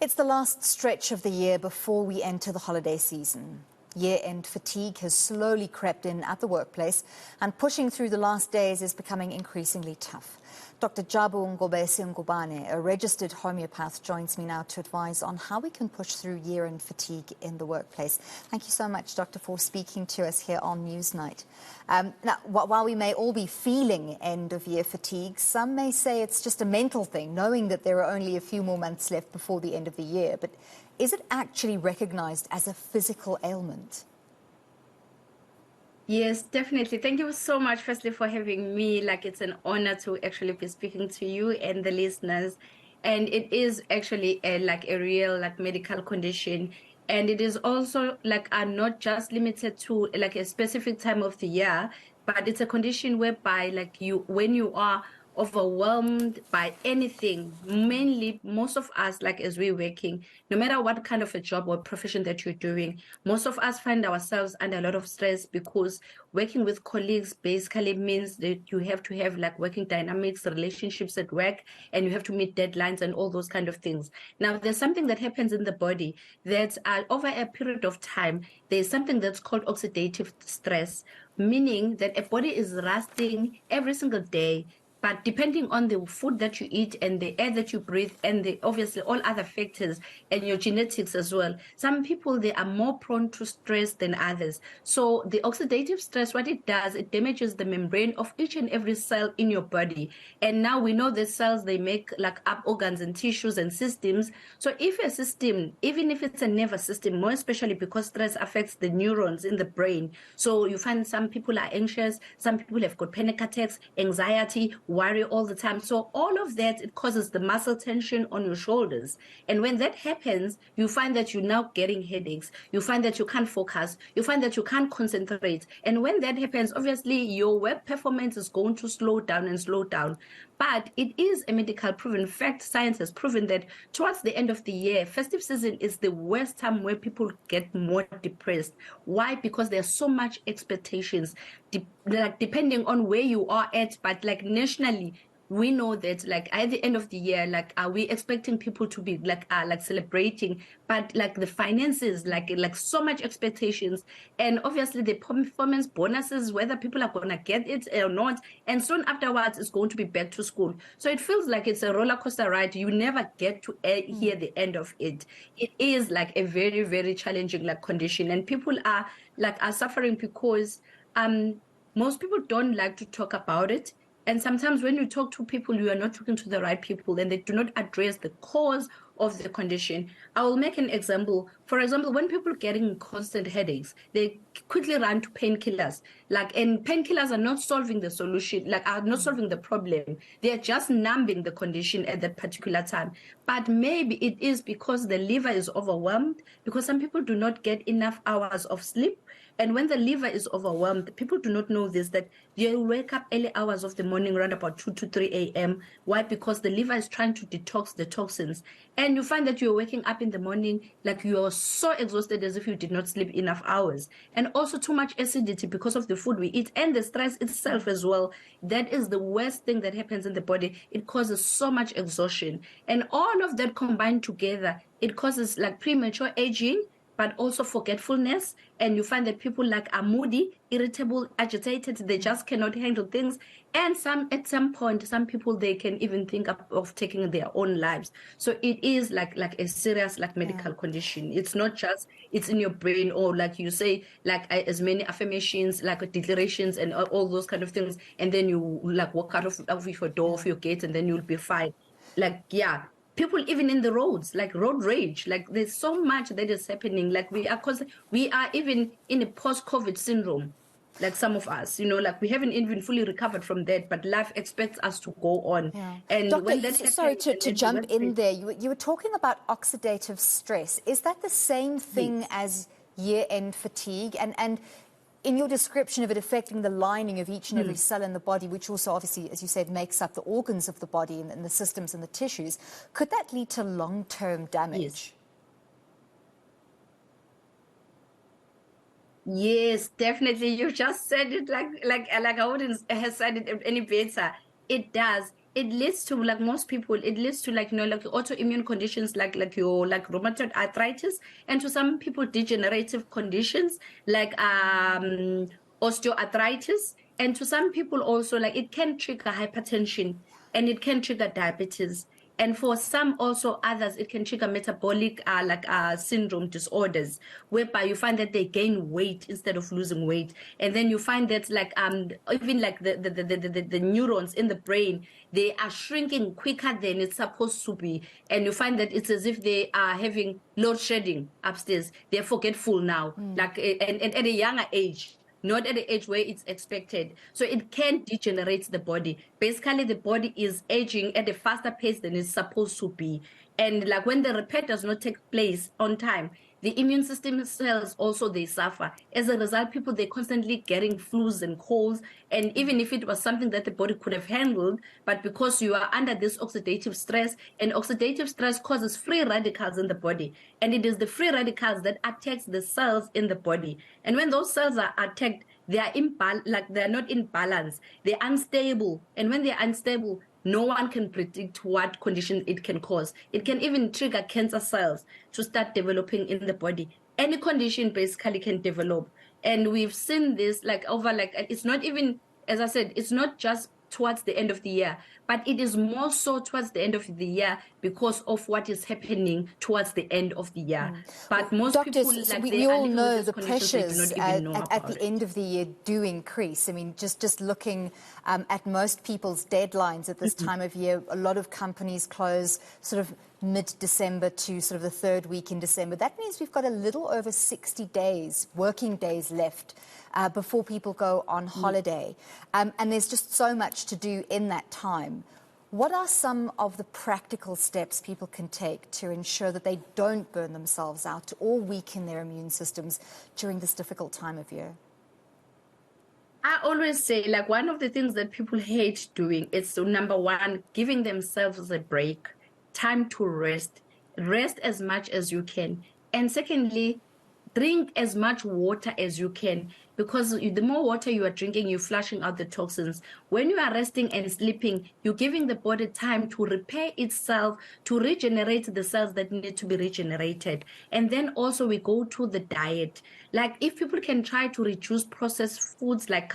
It's the last stretch of the year before we enter the holiday season. Year-end fatigue has slowly crept in at the workplace, and pushing through the last days is becoming increasingly tough. Dr. Jabu Ngobese Ngubane, a registered homeopath, joins me now to advise on how we can push through year-end fatigue in the workplace. Thank you so much, Doctor, for speaking to us here on Newsnight. Now, while we may all be feeling end-of-year fatigue, some may say it's just a mental thing, knowing that there are only a few more months left before the end of the year. But is it actually recognized as a physical ailment? Yes, definitely. Thank you so much, firstly, for having me. It's an honor to actually be speaking to you and the listeners. And it is actually a real medical condition. And it is also not just limited to a specific time of the year, but it's a condition whereby when you are overwhelmed by anything, mainly most of us, as we're working, no matter what kind of a job or profession that you're doing, most of us find ourselves under a lot of stress because working with colleagues basically means that you have to have working dynamics, relationships at work, and you have to meet deadlines and all those kind of things. Now, there's something that happens in the body that over a period of time, there's something that's called oxidative stress, meaning that a body is rusting every single day. But depending on the food that you eat and the air that you breathe and obviously all other factors and your genetics as well, some people, they are more prone to stress than others. So the oxidative stress, what it does, it damages the membrane of each and every cell in your body. And now we know the cells, they make up organs and tissues and systems. So if a system, even if it's a nervous system, more especially because stress affects the neurons in the brain. So you find some people are anxious, some people have got panic attacks, anxiety, worry all the time. So all of that, it causes the muscle tension on your shoulders. And when that happens, you find that you're now getting headaches. You find that you can't focus. You find that you can't concentrate. And when that happens, obviously your work performance is going to slow down and slow down. But it is a medical proven fact. Science has proven that towards the end of the year, festive season is the worst time where people get more depressed. Why? Because there's so much expectations, depending on where you are at, but nationally, we know that at the end of the year, are we expecting people to be celebrating, but the finances, so much expectations, and obviously the performance bonuses, whether people are gonna get it or not, and soon afterwards it's going to be back to school. So it feels like it's a roller coaster ride. You never get to hear the end of it. It is a very, very challenging condition, and people are suffering because most people don't like to talk about it. And sometimes when you talk to people, you are not talking to the right people, and they do not address the cause of the condition. I will make an example. For example, when people are getting constant headaches, they quickly run to painkillers. And painkillers are not solving the solution, are not solving the problem. They are just numbing the condition at that particular time. But maybe it is because the liver is overwhelmed, because some people do not get enough hours of sleep. And when the liver is overwhelmed, people do not know this, that they wake up early hours of the morning, around about 2 to 3 a.m. Why? Because the liver is trying to detox the toxins. And you find that you're waking up in the morning, you are so exhausted as if you did not sleep enough hours. And also too much acidity because of the food we eat and the stress itself as well. That is the worst thing that happens in the body. It causes so much exhaustion. And all of that combined together, it causes premature aging, but also forgetfulness. And you find that people are moody, irritable, agitated. They just cannot handle things. And at some point, some people, they can even think of taking their own lives. So it is like a serious medical condition. It's not just, it's in your brain, or you say, as many affirmations, declarations and all those kind of things. And then you walk out of your door, of your gate, and then you'll be fine. People even in the roads, road rage, there's so much that is happening. We are even in a post-COVID syndrome, some of us, we haven't even fully recovered from that, but life expects us to go on. Yeah. And Doctor, when that happens, sorry to jump in there, you were talking about oxidative stress. Is that the same thing as year-end fatigue? And in your description of it affecting the lining of each and every cell in the body, which also obviously, as you said, makes up the organs of the body and the systems and the tissues, could that lead to long-term damage? Yes, definitely. You just said it like I wouldn't have said it any better. It does. it leads to, like most people, it leads to, like, like autoimmune conditions, like your like rheumatoid arthritis, and to some people degenerative conditions like osteoarthritis, and to some people also, like, it can trigger hypertension and it can trigger diabetes. And for some also others, it can trigger metabolic syndrome disorders, whereby you find that they gain weight instead of losing weight. And then you find that, like, even like the neurons in the brain, they are shrinking quicker than it's supposed to be. And you find that it's as if they are having load shedding upstairs. They're forgetful now, like, and at a younger age, not at the age where it's expected. So it can degenerate the body. Basically, the body is aging at a faster pace than it's supposed to be. And like when the repair does not take place on time, the immune system cells also, they suffer. As a result, people, they're constantly getting flus and colds. And even if it was something that the body could have handled, but because you are under this oxidative stress, and oxidative stress causes free radicals in the body. And it is the free radicals that attacks the cells in the body. And when those cells are attacked, they are they're not in balance. They're unstable. And when they're unstable, no one can predict what condition it can cause. It can even trigger cancer cells to start developing in the body. Any condition basically can develop. And we've seen this like over, like, it's not even, as I said, it's not just towards the end of the year, but it is more so towards the end of the year because of what is happening towards the end of the year. But most Doctors, people, like, we they are all living with know these the conditions, they do pressures not even know at about the it. end of the year do increase. I mean, just looking at most people's deadlines at this time of year, a lot of companies close sort of mid-December to sort of the third week in December. That means we've got a little over 60 days, working days left before people go on holiday. And there's just so much to do in that time. What are some of the practical steps people can take to ensure that they don't burn themselves out or weaken their immune systems during this difficult time of year? I always say, like, one of the things that people hate doing is, so number one, giving themselves a break, time to rest as much as you can. And secondly, drink as much water as you can, because the more water you are drinking, you're flushing out the toxins. When you are resting and sleeping, you're giving the body time to repair itself, to regenerate the cells that need to be regenerated. And then also we go to the diet. Like, if people can try to reduce processed foods like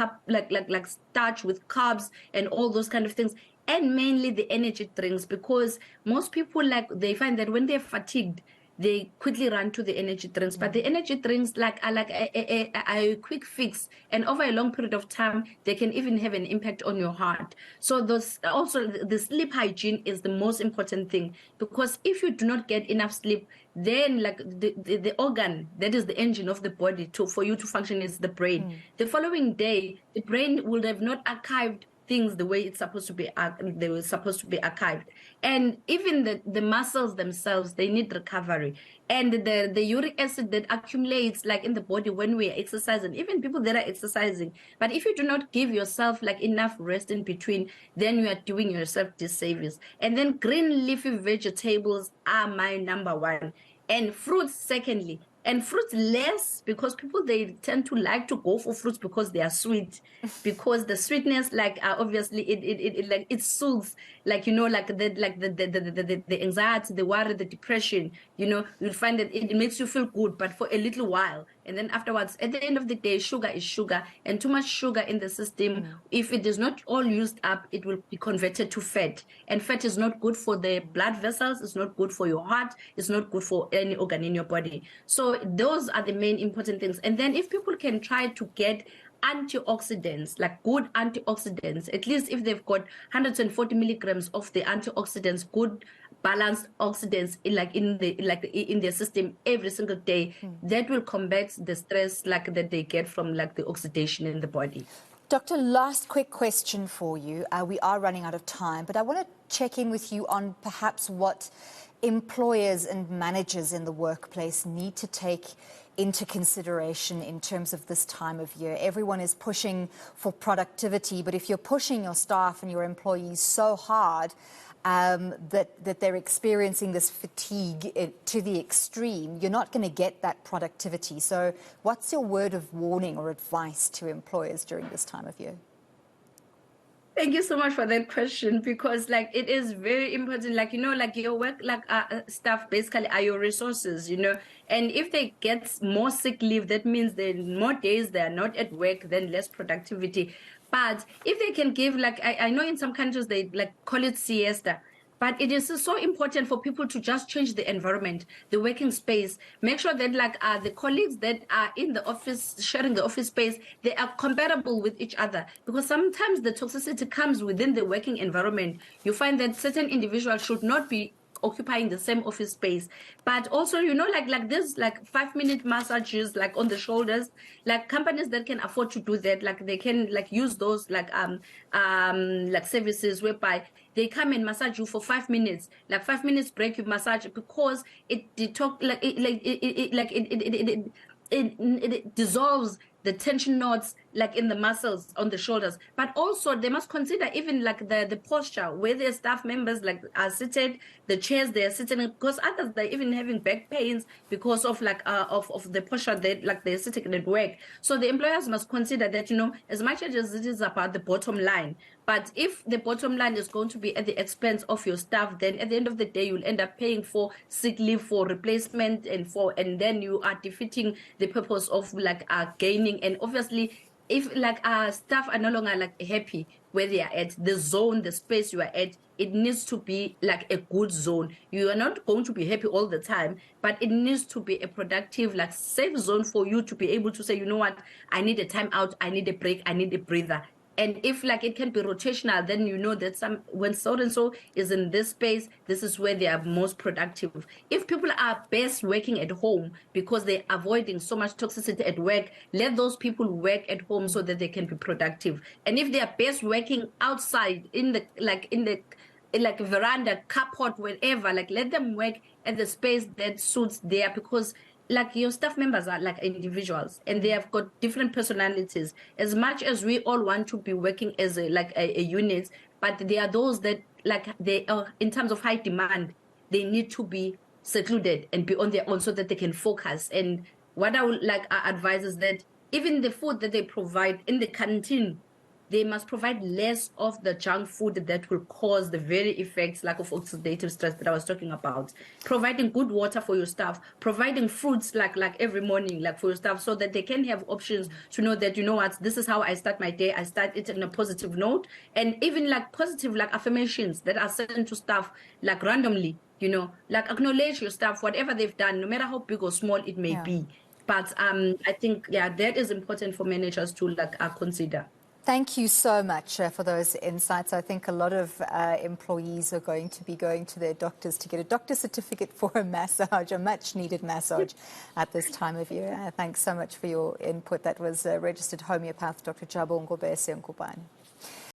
starch with carbs and all those kind of things, and mainly the energy drinks, because most people, like, they find that when they're fatigued, they quickly run to the energy drinks. But the energy drinks, like, are like a quick fix, and over a long period of time, they can even have an impact on your heart. So those, also the sleep hygiene is the most important thing, because if you do not get enough sleep, then, like, the organ that is the engine of the body for you to function is the brain. The following day, the brain will have not archived things the way it's supposed to be, they were supposed to be archived. And even the muscles themselves, they need recovery. And the uric acid that accumulates, like, in the body when we are exercising, even people that are exercising, but if you do not give yourself, like, enough rest in between, then you are doing yourself disservice. And then green leafy vegetables are my number one, and fruits secondly. And fruits less, because people, they tend to like to go for fruits because they are sweet, because the sweetness, like, obviously it like, it soothes, like, like the anxiety, the worry, the depression. You'll find that it makes you feel good, but for a little while, and then afterwards, at the end of the day, sugar is sugar, and too much sugar in the system, if it is not all used up, it will be converted to fat, and fat is not good for the blood vessels, it's not good for your heart, it's not good for any organ in your body. So those are the main important things. And then if people can try to get antioxidants, like good antioxidants, at least if they've got 140 milligrams of the antioxidants, good balanced oxidants in their system every single day, that will combat the stress, like, that they get from, like, the oxidation in the body. Doctor, last quick question for you. We are running out of time, but I want to check in with you on perhaps what employers and managers in the workplace need to take into consideration in terms of this time of year. Everyone is pushing for productivity, but if you're pushing your staff and your employees so hard that they're experiencing this fatigue to the extreme, you're not going to get that productivity. So what's your word of warning or advice to employers during this time of year? Thank you so much for that question, because like it is very important, like like your work like staff basically are your resources, and if they get more sick leave, that means the more days they are not at work, then less productivity. But if they can give, like I know in some countries they like call it siesta, but it is so important for people to just change the environment, the working space. Make sure that like the colleagues that are in the office, sharing the office space, they are compatible with each other. Because sometimes the toxicity comes within the working environment. You find that certain individuals should not be occupying the same office space. But also, like this, like 5-minute massages, like on the shoulders, like companies that can afford to do that, like they can like use those like services whereby they come and massage you for 5 minutes, like 5 minutes break, you massage, because it detox, it dissolves the tension knots like in the muscles on the shoulders. But also they must consider even like the posture where their staff members like are seated, the chairs they are sitting in, because others they're even having back pains because of like of the posture they like they're sitting at work. So the employers must consider that, as much as it is about the bottom line, but if the bottom line is going to be at the expense of your staff, then at the end of the day, you'll end up paying for sick leave, for replacement, and then you are defeating the purpose of like gaining. And obviously, if like staff are no longer like happy where they are at, the zone, the space you are at, it needs to be like a good zone. You are not going to be happy all the time, but it needs to be a productive, like safe zone for you to be able to say, you know what, I need a time out, I need a break, I need a breather. And if like it can be rotational, then you know that some when so and so is in this space, this is where they are most productive. If people are best working at home because they're avoiding so much toxicity at work, let those people work at home so that they can be productive. And if they are best working outside in the like veranda, carport, wherever, like let them work at the space that suits there, because like your staff members are like individuals and they have got different personalities. As much as we all want to be working as a unit, but there are those that like they are in terms of high demand, they need to be secluded and be on their own so that they can focus. And what I would like advise is that even the food that they provide in the canteen, they must provide less of the junk food that will cause the very effects like of oxidative stress that I was talking about. Providing good water for your staff, providing fruits like every morning, like for your staff, so that they can have options to know that, you know what, this is how I start my day. I start it on a positive note. And even like positive like affirmations that are sent to staff like randomly, like acknowledge your staff, whatever they've done, no matter how big or small it may Yeah. be. But I think, yeah, that is important for managers to like consider. Thank you so much for those insights. I think a lot of employees are going to be going to their doctors to get a doctor certificate for a massage, a much needed massage at this time of year. Thanks so much for your input. That was registered homeopath Dr. Jabongo Bese Nkubani.